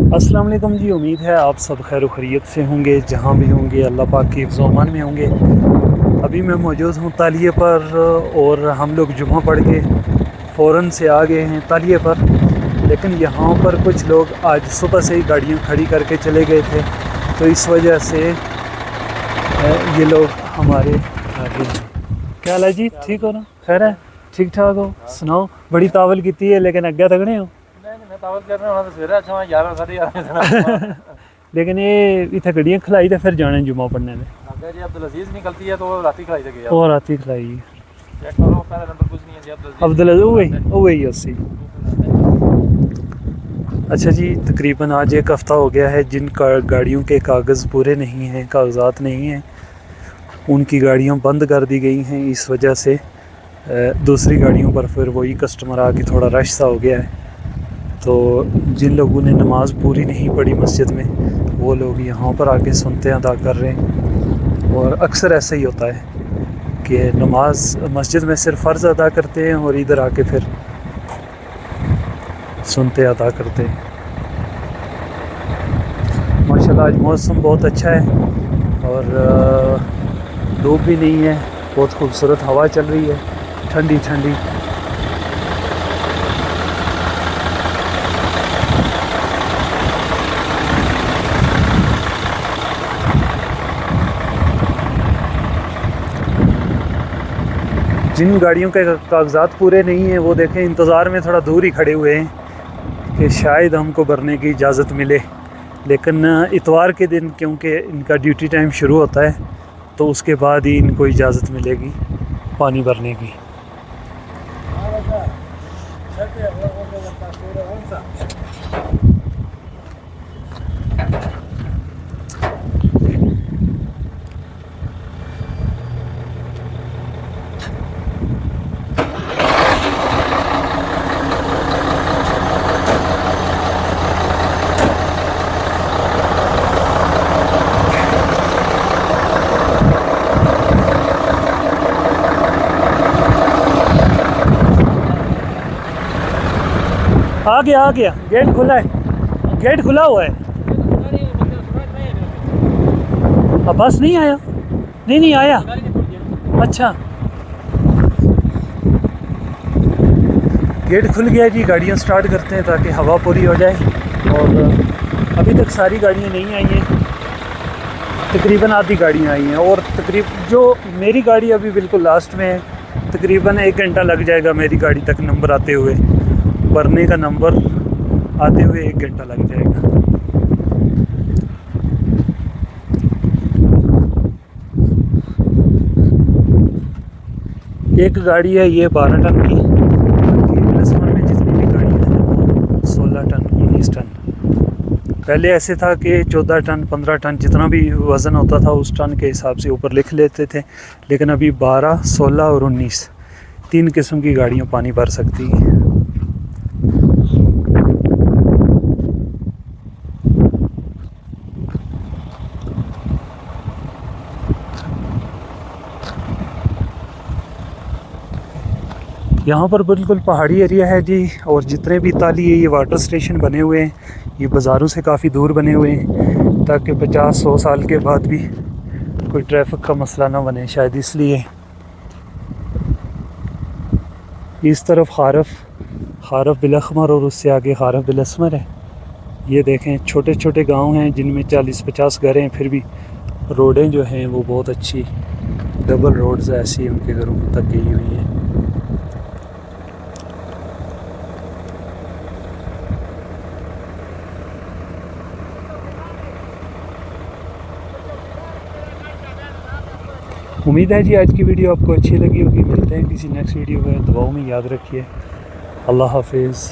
अस्सलाम वालेकुम जी। उम्मीद है आप सब खैर खैरियत से होंगे, जहाँ भी होंगे अल्लाह पाक की हिफ्ज़ व अमान में होंगे। अभी मैं मौजूद हूँ तालिये पर और हम लोग जुम्मा पढ़ के फ़ौरन से आ गए हैं तालिये पर। लेकिन यहाँ पर कुछ लोग आज सुबह से ही गाड़ियाँ खड़ी करके चले गए थे, तो इस वजह से ये लोग हमारे आगे हैं। क्या हाल है जी? ठीक हो ना? खैर है? ठीक ठाक हो? सुनाओ, बड़ी तावल की है लेकिन अग्गे तगड़े हो। लेकिन ये इतने गड्डियां खिलाई तो फिर जाने जुम्मा पढ़ने में अब्दुल अजीज निकलती है तो राती खिलाई सके यार। और राती खिलाई चेक करो पहला नंबर कुछ नहीं है जी। अब्दुल वही 80। अच्छा जी, तकरीबन आज एक हफ़्ता हो गया है जिन गाड़ियों के कागज़ पूरे नहीं हैं, कागजात नहीं हैं, उनकी गाड़ियां बंद कर दी गई हैं। इस वजह से दूसरी गाड़ियों पर फिर वही कस्टमर आके थोड़ा रश सा हो गया है। तो जिन लोगों ने नमाज़ पूरी नहीं पढ़ी मस्जिद में, वो लोग यहाँ पर आके सुनते अदा कर रहे हैं। और अक्सर ऐसा ही होता है कि नमाज मस्जिद में सिर्फ फ़र्ज़ अदा करते हैं और इधर आके फिर सुनते अदा करते हैं। माशाल्लाह आज मौसम बहुत अच्छा है और धूप भी नहीं है, बहुत खूबसूरत हवा चल रही है, ठंडी ठंडी। जिन गाड़ियों के कागजात पूरे नहीं हैं वो देखें इंतज़ार में थोड़ा दूर ही खड़े हुए हैं कि शायद हमको भरने की इजाज़त मिले। लेकिन इतवार के दिन क्योंकि इनका ड्यूटी टाइम शुरू होता है तो उसके बाद ही इनको इजाज़त मिलेगी पानी भरने की। आ गया गेट खुला है, गेट खुला हुआ है। अब बस नहीं आया? नहीं आया। अच्छा, गेट खुल गया जी। गाड़ियाँ स्टार्ट करते हैं ताकि हवा पूरी हो जाए। और अभी तक सारी गाड़ियाँ नहीं आई हैं, तकरीबन आधी गाड़ियाँ आई हैं और तकरीबन जो मेरी गाड़ी अभी बिल्कुल लास्ट में है, तकरीबन 1 घंटा लग जाएगा मेरी गाड़ी तक नंबर आते हुए। भरने का नंबर आते हुए 1 घंटा लग जाएगा। एक गाड़ी है ये 12 टन की, प्लसमर में जितनी भी गाड़ियाँ हैं वो 16 टन 19 टन। पहले ऐसे था कि 14 टन 15 टन जितना भी वज़न होता था उस टन के हिसाब से ऊपर लिख लेते थे। लेकिन अभी 12, 16 और 19 3 किस्म की गाड़ियाँ पानी भर सकती हैं। यहाँ पर बिल्कुल पहाड़ी एरिया है जी। और जितने भी ताली है ये वाटर स्टेशन बने हुए हैं, ये बाज़ारों से काफ़ी दूर बने हुए हैं ताकि 50-100 साल के बाद भी कोई ट्रैफिक का मसला ना बने, शायद इसलिए। इस तरफ खारफ बिलखमर और उससे आगे खारफ बिलस्मर है। ये देखें छोटे छोटे गांव हैं जिनमें 40-50 घर हैं, फिर भी रोडें जो हैं वो बहुत अच्छी डबल रोड्स ऐसी उनके घरों तक गई हुई हैं। उम्मीद है जी आज की वीडियो आपको अच्छी लगी होगी। मिलते हैं किसी नेक्स्ट वीडियो में, दुआओं में याद रखिए। अल्लाह हाफिज़।